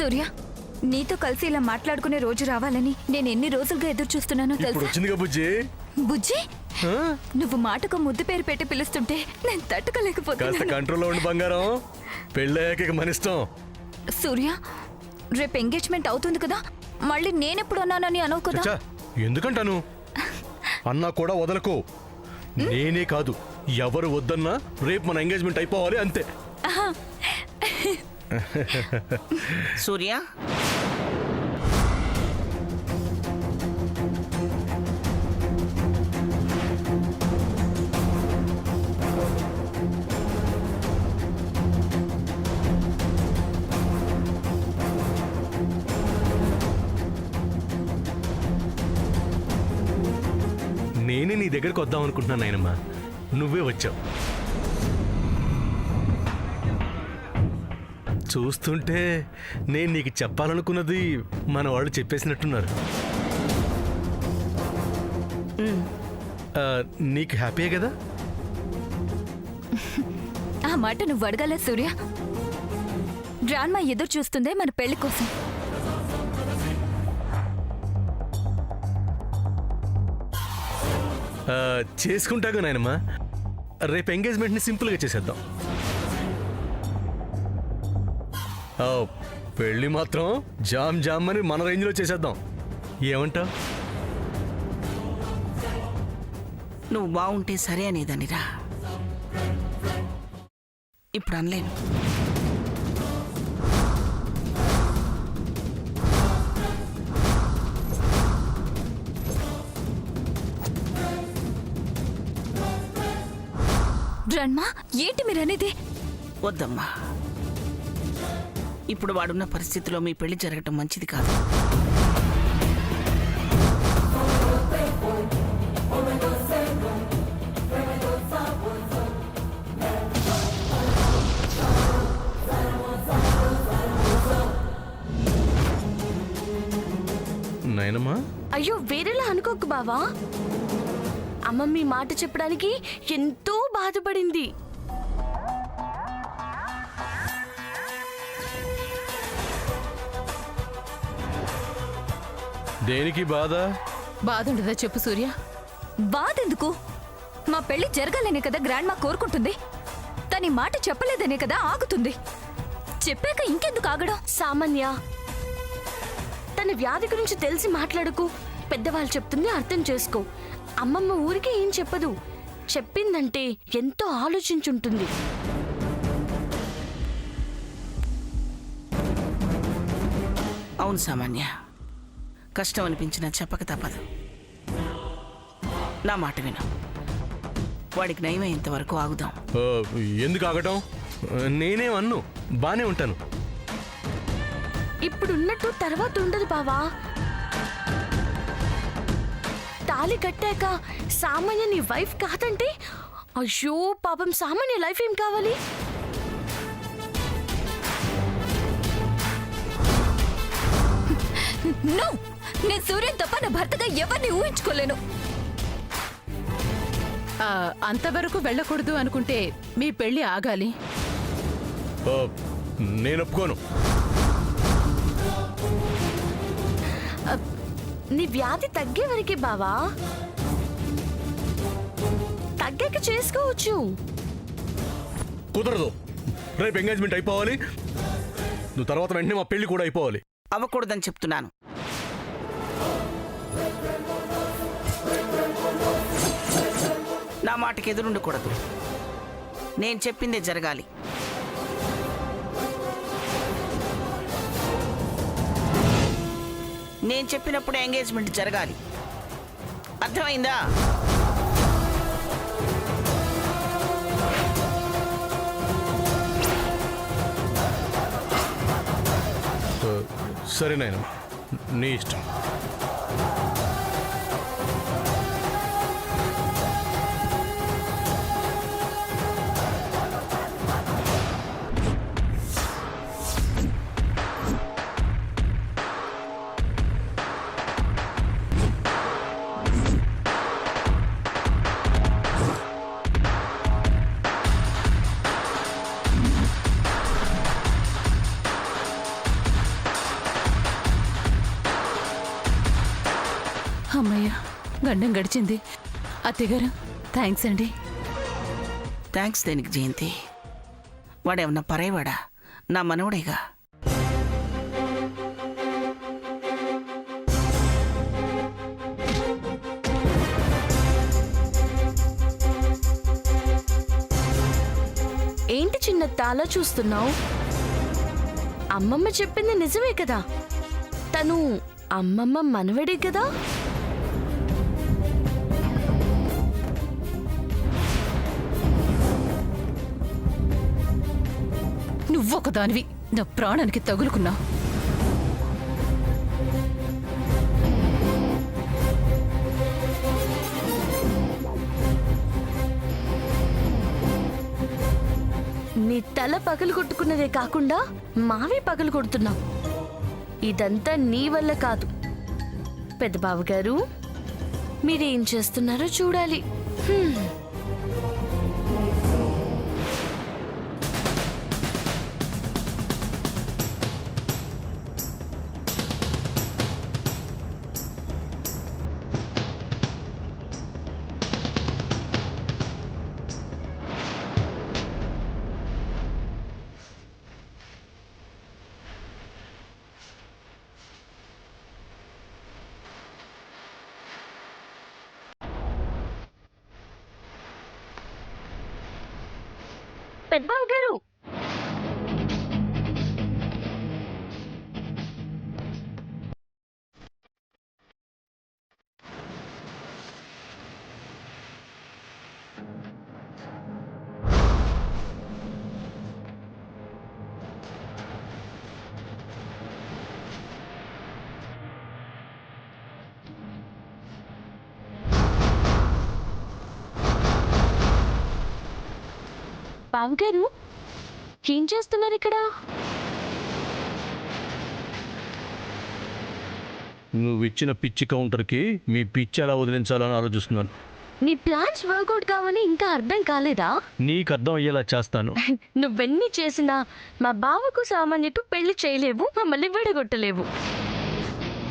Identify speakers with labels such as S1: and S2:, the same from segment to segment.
S1: సూర్య, నీతో కలిసి ఇలా మాట్లాడుకునే రోజు రావాలని నేను ఎన్ని రోజులుగా ఎదురు చూస్తున్నానో
S2: ఇప్పుడు
S1: తెలుసా?
S2: వచ్చిందిగా బుజ్జి.
S1: బుజ్జి,
S2: ఆ?
S1: నువ్వు మాటకు ముద్దు పేరు పెట్టి పిలుస్తుంటే నేను
S2: కాస్త
S1: తట్టుకోలేకపోతున్నాను.
S2: కంట్రోల్లో ఉండి బంగారం. పెళ్ళయ్యాక ఇక మన ఇష్టం.
S1: సూర్య, రేపు ఎంగేజ్మెంట్ అవుతుంది కదా, మళ్ళీ నేనెప్పుడు అన్నానని అనవు కదా?
S2: చచ్చా, ఎందుకంటాను? అన్నా కూడా వదలకు. నేనే కాదు, ఎవరు వద్దన్నా రేపు మన ఎంగేజ్మెంట్ అయిపోవాలి, అంతే.
S3: సూర్య,
S2: నేనే నీ దగ్గరకు వద్దాం అనుకుంటున్నాను నాయనమ్మా, నువ్వే వచ్చావు. చూస్తుంటే నేను నీకు చెప్పాలనుకున్నది మన వాళ్ళు చెప్పేసినట్టున్నారు. నీకు హ్యాపీయే కదా?
S1: ఆ మాట నువ్వు అడగాల సూర్య. గ్రాండ్మా ఎదురు చూస్తుందే మన పెళ్లి కోసం.
S2: చేసుకుంటాగా నాయనమ్మా. రేపు ఎంగేజ్మెంట్ని సింపుల్గా చేసేద్దాం. పెళ్ళి మాత్రం జామ్ జామ్ అని మన రేంజ్లో చేసేద్దాం. ఏమంటావ్?
S3: నువ్వు బాగుంటే సరే అనేదానిరా. ఇప్పుడు అనలేను.
S1: గ్రాండ్మా, ఏంటి మీరు అనేది?
S3: వద్దమ్మా, ఇప్పుడు వాడున్న పరిస్థితిలో మీ పెళ్లి జరగటం మంచిది కాదు.
S2: నాయనమ్మా,
S4: అయ్యో, వేరేలా అనుకోకు బావా. అమ్మ మీ మాట చెప్పడానికి ఎంతో బాధపడింది.
S2: దేనికి బాధ?
S5: బాధ ఉండదా చెప్పు సూర్య.
S1: బాధెందుకు? మా పెళ్లి జరగాలనే కదా గ్రాండ్మా కోరుకుంటుంది. తని మాట చెప్పలేదనే కదా ఆగుతుంది. చెప్పాక ఇంకెందుకు ఆగడం?
S4: సామాన్య, తన వ్యాధి గురించి తెలిసి మాట్లాడుకు. పెద్దవాళ్ళు చెప్తుంది అర్థం చేసుకో. అమ్మమ్మ ఊరికే ఏం చెప్పదు. చెప్పిందంటే ఎంతో ఆలోచించుంటుంది.
S3: అవును సామాన్య, కష్టం అనిపించినా చెప్పక తప్పదు. నా మాట విను. వాడికి నయమయ్యేంత వరకు ఆగుదాం.
S2: ఎందుకు ఆగటం? నేనేమన్ను, బానే ఉంటాను.
S4: ఇప్పుడున్నట్టు తర్వాత ఉండదు బావా. తాళి కట్టాక సామాన్య నీ వైఫ్ కాదంటే, అయ్యో పాపం సామాన్య లైఫ్ ఏం కావాలి?
S1: నో, నేను సూర్యన్ తప్ప నా భర్తగా ఎవరిని ఊహించుకోలేను.
S5: అంతవరకు వెళ్ళకూడదు అనుకుంటే మీ పెళ్లి ఆగాలి.
S2: నేను ఒప్పుకోను.
S4: నీ వ్యాధి తగ్గే వరకే బావా. తగ్గాక చేసుకోవచ్చు.
S2: కుదరదు. రేపు ఎంగేజ్మెంట్ అయిపోవాలి. నువ్వు తర్వాత వెంటనే మా పెళ్లి కూడా అయిపోవాలి.
S3: అవ్వకూడదని చెప్తున్నాను. నా మాటకి ఎదురుండకూడదు. నేను చెప్పిందే జరగాలి. నేను చెప్పినప్పుడే ఎంగేజ్మెంట్ జరగాలి. అర్థమైందా?
S2: సరే నాయన, నీ ఇష్టం.
S5: గండం గడిచింది. అత్తయ్యగారు థ్యాంక్స్ అండి.
S3: థ్యాంక్స్ దేనికి జయంతి? వాడేమన్నా పరేవాడా? నా మనవడేగా.
S4: ఏంటి చిన్న తాలా చూస్తున్నావు? అమ్మమ్మ చెప్పింది నిజమే కదా, తను అమ్మమ్మ మనవడే కదా.
S5: నువ్వొక దానివి నా ప్రాణానికి తగులుకున్నావు.
S4: నీ తల పగలు కొట్టుకున్నదే కాకుండా మావి పగలు కొడుతున్నావు. ఇదంతా నీ వల్ల కాదు. పెద్ద బావగారు, మీరేం చేస్తున్నారో చూడాలి. పెద్ద బావగారు, బావగారు ఏం చేస్తున్నారు ఇక్కడ?
S2: నువ్వు ఇచ్చిన పిచ్చి కౌంటర్కి మీ పిచ్చి ఎలా వదిలించాలని ఆలోచిస్తున్నాను.
S4: నీ ప్లాన్స్ వర్కౌట్ కావని ఇంకా అర్థం కాలేదా?
S2: నీకు అర్థం అయ్యేలా చేస్తాను.
S4: నువ్వెన్ని చేసినా మా బావకు సామాన్యకు పెళ్లి చేయలేవు, మమ్మల్ని విడగొట్టలేవు.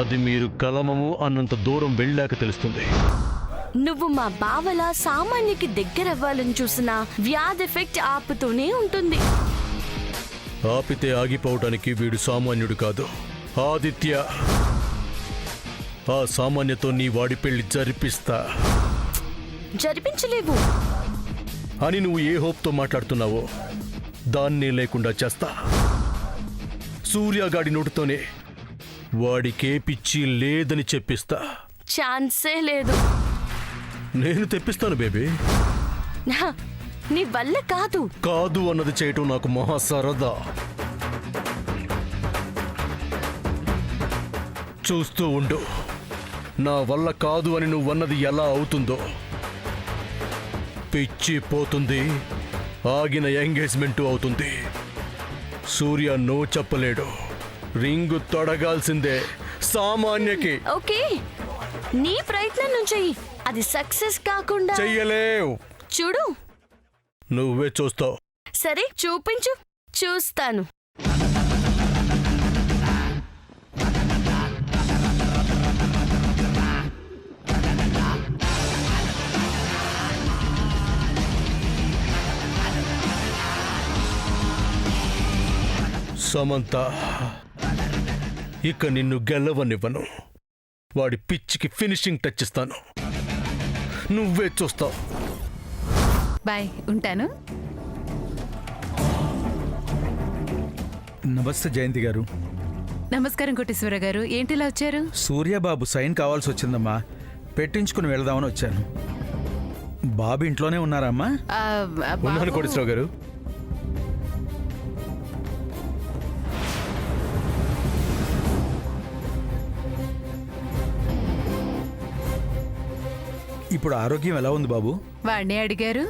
S2: అది మీరు కలమము అన్నంత దూరం వెళ్ళాక తెలుస్తుంది.
S4: నువ్వు మా బావలా సామాన్యకి దగ్గర అవ్వాలని చూసినా వ్యాధి ఎఫెక్ట్ ఆపుతూనే ఉంటుంది.
S2: ఆపితే ఆగిపోవటానికి వీడు సామాన్యుడు కాదు, ఆదిత్య. ఆ సామాన్యతో నీ వాడి పెళ్లి జరిపిస్తా.
S4: జరిపించలేవు
S2: అని నువ్వు ఏ హోప్తో మాట్లాడుతున్నావో దాన్నే లేకుండా చేస్తా. సూర్యగాడి నోటితోనే వాడికే పిచ్చి లేదని చెప్పిస్తా.
S4: ఛాన్సే లేదు.
S2: నేను తెప్పిస్తాను బేబీ.
S4: నీ వల్ల కాదు.
S2: కాదు అన్నది చేయటం నాకు మహా సరదా. చూస్తూ ఉండు, నా వల్ల కాదు అని నువ్వన్నది ఎలా అవుతుందో. పిచ్చి పోతుంది, ఆగిన ఎంగేజ్మెంటు అవుతుంది. సూర్య నో చెప్పలేడు, రింగు తొడగాల్సిందే సామాన్యకి.
S4: ఓకే, నీ ప్రయత్నం నుంచి అది సక్సెస్ కాకుండా
S2: చెయ్యలేవు.
S4: చూడు,
S2: నువ్వే చూస్తావు.
S4: సరే చూపించు, చూస్తాను.
S2: సమంత, ఇక నిన్ను గెలవనివ్వను. వాడి పిచ్చికి ఫినిషింగ్ టచ్ ఇస్తాను, నువ్వే చూస్తావు.
S5: బాయ్, ఉంటాను.
S6: నమస్తే జయంతి గారు.
S5: నమస్కారం కోటేశ్వర గారు, ఏంటిలా వచ్చారు?
S6: సూర్యబాబు సైన్ కావాల్సి వచ్చిందమ్మా, పెట్టించుకుని వెళదామని వచ్చాను. బాబు ఇంట్లోనే ఉన్నారమ్మా?
S2: ఉన్నాను కోటేశ్వరరావు గారు.
S6: ఇప్పుడు ఆరోగ్యం ఎలా ఉంది బాబు?
S5: వాడిని అడిగారు.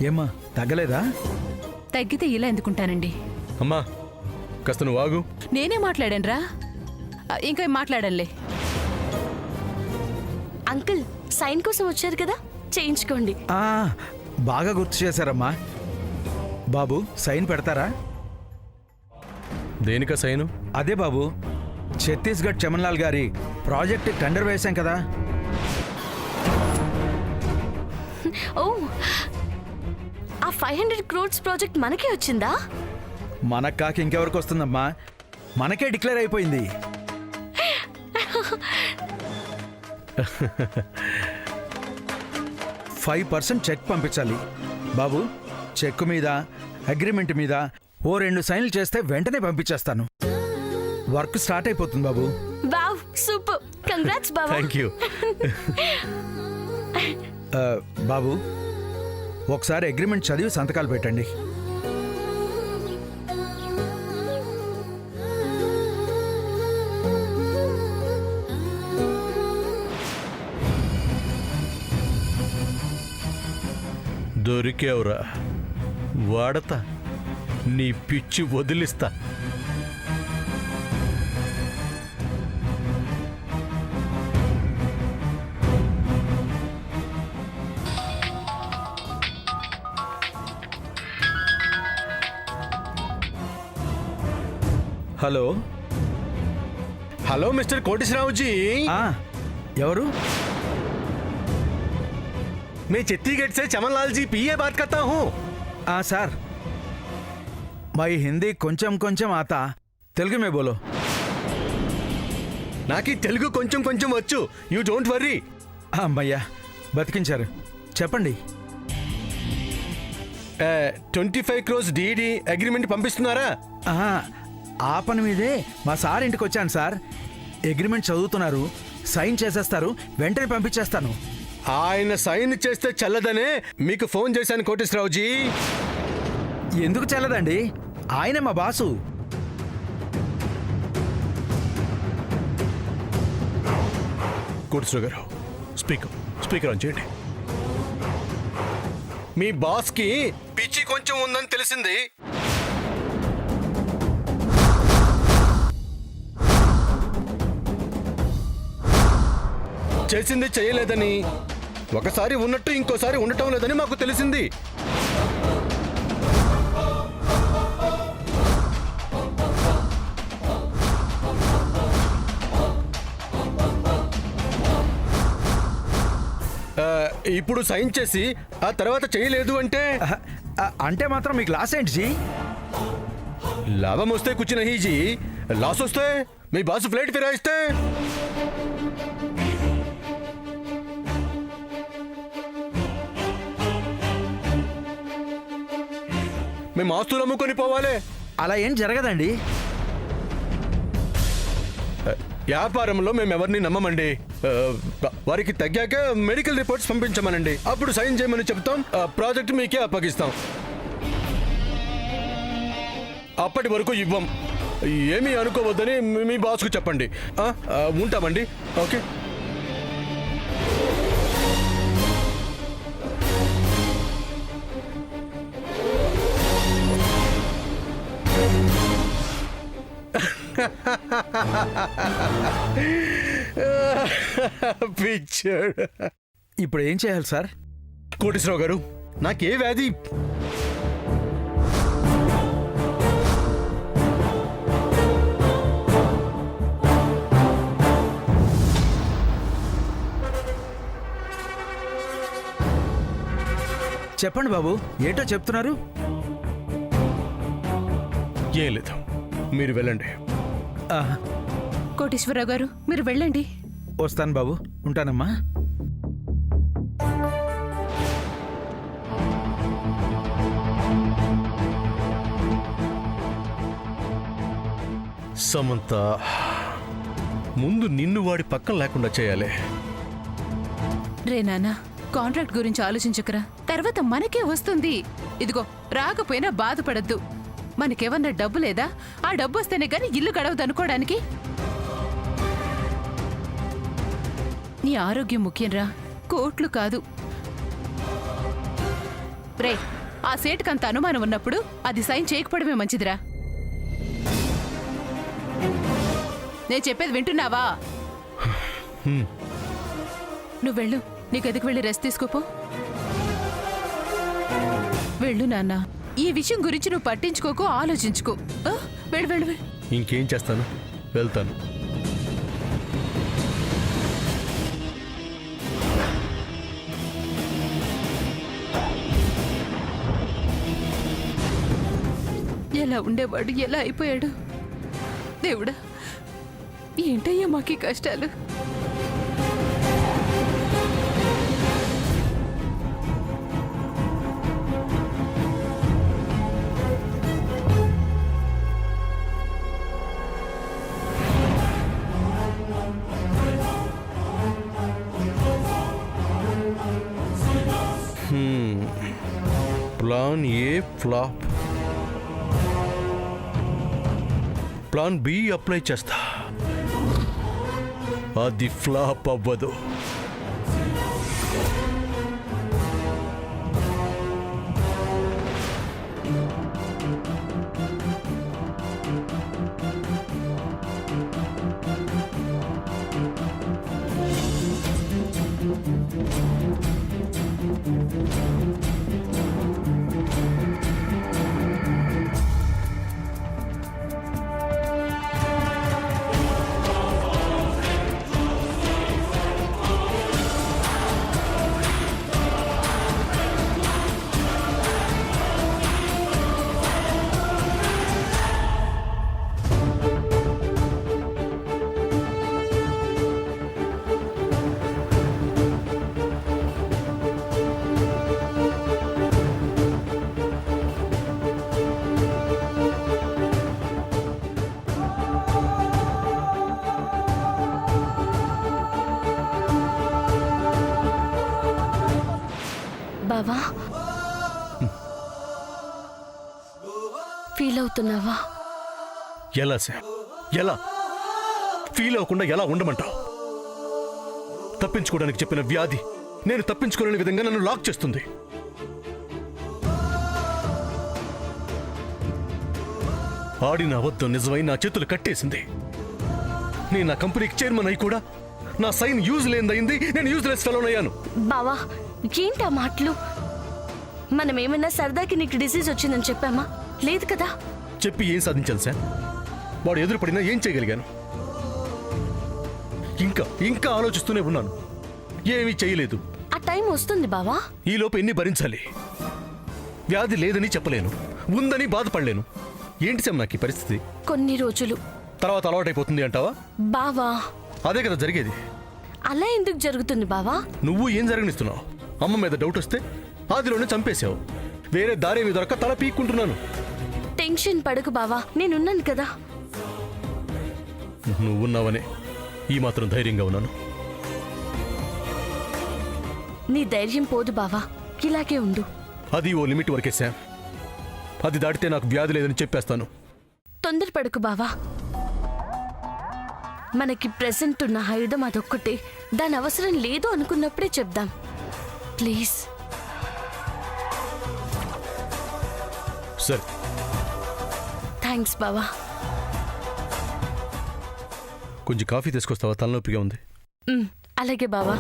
S6: ఏమ్మా, తగ్గలేదా?
S5: తగ్గితే ఇలా ఎందుకుంటానండి?
S2: అమ్మా, కాస్త నువ్వు ఆగు.
S5: నేనే మాట్లాడానురా, ఇంకా మాట్లాడంలే.
S4: అంకుల్, సైన్ కోసం వచ్చారు కదా, చేయించుకోండి.
S6: బాగా గుర్తు చేశారమ్మా. బాబు, సైన్ పెడతారా?
S2: దేనికా సైను?
S6: అదే బాబు, ఛత్తీస్గఢ్ చమన్లాల్ గారి ప్రాజెక్ట్ టెండర్ వేశాం కదా.
S4: ఓ, ఆ 500 crores ప్రాజెక్ట్ మనకే వచ్చిందా?
S6: మనకు కాక ఇంకెవరికి వస్తుందమ్మా, మనకే డిక్లేర్ అయిపోయింది. %5 చెక్ పంపించాలి బాబు. చెక్ మీద అగ్రిమెంట్ మీద ఓ 2 సైన్లు చేస్తే వెంటనే పంపించేస్తాను. వర్క్ స్టార్ట్ అయిపోతుంది బాబు.
S4: వావ్, సూపర్, కంగ్రాట్స్ బావా.
S2: Thank you.
S6: బాబు ఒకసారి అగ్రిమెంట్ చదివి సంతకాలు పెట్టండి.
S2: దొరికేవరా, వాడతా, నీ పిచ్చి వదిలిస్తా.
S6: హలో.
S2: హలో మిస్టర్ కోటేశ్వరరావుజీ,
S6: ఎవరు?
S2: मैं छत्तीसगढ़ से चमनलाल जी पीए बात करता हूँ.
S6: సార్ మై హిందీ కొంచెం కొంచెం ఆతా, తెలుగు మే బోలో.
S2: నాకు ఈ తెలుగు కొంచెం కొంచెం వచ్చు. You don't worry.
S6: అమ్మయ్యా, బతికించారు. చెప్పండి.
S2: 25 crores డీడీ అగ్రిమెంట్ పంపిస్తున్నారా?
S6: ఆ పని మీదే మా సార్ ఇంటికి వచ్చాను సార్. అగ్రిమెంట్ చదువుతున్నారు, సైన్ చేసేస్తారు, వెంటనే పంపించేస్తాను.
S2: ఆయన సైన్ చేస్తే చల్లదనే మీకు ఫోన్ చేశాను కోటేశ్వరరావుజీ.
S6: ఎందుకు చెల్లదండి, ఆయన మా బాసు.
S2: కోటేశ్వర గారు, స్పీకర్ ఆన్ చేయండి. మీ బాస్కి పిచ్చి కొంచెం ఉందని తెలిసింది. చేసింది చేయలేదని, ఒకసారి ఉన్నట్టు ఇంకోసారి ఉండటం లేదని మాకు తెలిసింది. ఇప్పుడు సైన్ చేసి ఆ తర్వాత చేయలేదు అంటే
S6: అంటే మాత్రం మీకు లాస్ ఏంటి జీ?
S2: లాభం వస్తే కుచి నహీ జీ, లాస్ వస్తే మీ బాసు ఫ్లైట్ ఫిరాయిస్తే. మేము ఆస్తులు అమ్ముకొని పోవాలి.
S6: అలా ఏం జరగదండి.
S2: వ్యాపారంలో మేము ఎవరిని నమ్మమండి. వారికి తగ్గాక మెడికల్ రిపోర్ట్స్ పంపించమనండి, అప్పుడు సైన్ చేయమని చెప్తాం. ప్రాజెక్ట్ మీకే అప్పగిస్తాం. అప్పటి వరకు ఇవ్వం. ఏమీ అనుకోవద్దని మీ బాస్కు చెప్పండి. ఉంటామండి. ఓకే. పిచ్చర్.
S6: ఇప్పుడు ఏం చేయాలి సార్?
S2: కోటేశ్వరరావు గారు, నాకే వ్యాధి?
S6: చెప్పండి బాబు, ఏంటో చెప్తున్నారు?
S2: ఏం లేదు, మీరు వెళ్ళండి.
S5: కోటేశ్వరరావు గారు, మీరు వెళ్ళండి.
S6: వస్తాను బాబు, ఉంటానమ్మా.
S2: సమంత, ముందు నిన్ను వాడి పక్కన లేకుండా చేయాలి.
S5: రే నాన్న, కాంట్రాక్ట్ గురించి ఆలోచించకరా, తర్వాత మనకే వస్తుంది. ఇదిగో, రాకపోయినా బాధపడద్దు. మనకేమన్నా డబ్బు లేదా? ఆ డబ్బు వస్తేనే గాని ఇల్లు గడవదు అనుకోవడానికి. నీ ఆరోగ్యం ముఖ్యంరా, కోట్లు కాదు. రే, ఆ సేటుకంత అనుమానం ఉన్నప్పుడు అది సైన్ చేయకపోవడమే మంచిదిరా. నేను చెప్పేది వింటున్నావా? నువ్వు వెళ్ళు, నీ గదికి వెళ్ళి రెస్ట్ తీసుకోపో. వెళ్ళు నాన్న, ఈ విషయం గురించి నువ్వు పట్టించుకోకు, ఆలోచించుకో. వెళ్ళు వెళ్ళు.
S2: ఇంకేం చేస్తాను, వెళ్తాను.
S5: ఎలా ఉండేవాడు, ఎలా అయిపోయాడు? దేవుడా, ఏంటయ్యా మాకీ కష్టాలు?
S2: Plan A flop, plan B apply చేస్తా, అది ఫ్లాప్ అవ్వదు.
S4: బావా, ఫీల్ అవుతున్నావా?
S2: ఎలా సార్, ఎలా ఫీల్ అవ్వకుండా ఎలా ఉండమంటావు? తప్పించుకోవడానికి చెప్పిన వ్యాధి నేను తప్పించుకోలేని విధంగా నన్ను లాక్ చేస్తుంది. ఆడిన అబద్ధం నిజమై నా చేతులు కట్టేసింది. నేను నా కంపెనీకి చైర్మన్ అయి కూడా నా సైన్ యూజ్ లేనిదైంది. నేను యూజ్లెస్ ఫెలోనయ్యాను.
S4: బావా, ఏంటా మాటలు? మనం ఏమన్నా సరదాకి నీకు డిసీజ్ వచ్చిందని చెప్పామా? లేదు కదా.
S2: చెప్పి ఏం సాధించాను సార్? వాడు ఎదురుపడినా ఏం చేయగలిగాను? ఇంకా ఆలోచిస్తూనే ఉన్నాను. ఏమీ చేయలేదు.
S4: ఆ టైం వస్తుంది బావా.
S2: ఈలోపు ఎన్ని భరించాలి? వ్యాధి లేదని చెప్పలేను, ఉందని బాధపడలేను. ఏంటి సార్ నాకు ఈ పరిస్థితి?
S4: కొన్ని రోజులు
S2: తర్వాత అలవాటైపోతుంది అంటావా?
S4: బావా,
S2: అదే కదా జరిగేది.
S4: అలా ఎందుకు జరుగుతుంది బావా?
S2: నువ్వు ఏం జరగనిస్తున్నావు? అమ్మ మీద డౌట్ వస్తే ఆదిలోనే చంపేశావు. వేరే దారేమి దొరక్క తల పీక్కుంటున్నాను.
S4: టెన్షన్ పడకు బావా, నేనున్నాను కదా.
S2: నువ్వున్నావనే ఈ మాత్రం ధైర్యంగా ఉన్నాను.
S4: నీ ధైర్యం పోదు బావా, ఇలాగే ఉండు.
S2: అది ఓ లిమిట్ వరకే శామ్. అది దాటితే నాకు వ్యాధి లేదని చెప్పేస్తాను.
S4: తొందరపడకు బావా. మనకి ప్రెసెంట్ ఉన్న ఆయుధం అదొక్కటే. దాని అవసరం లేదు అనుకున్నప్పుడే చెప్దాం ప్లీజ్.
S2: సరే,
S4: థ్యాంక్స్ బావా.
S2: కొంచెం కాఫీ తీసుకొస్తావా? తలనొప్పిగా ఉంది.
S4: అలాగే బావా.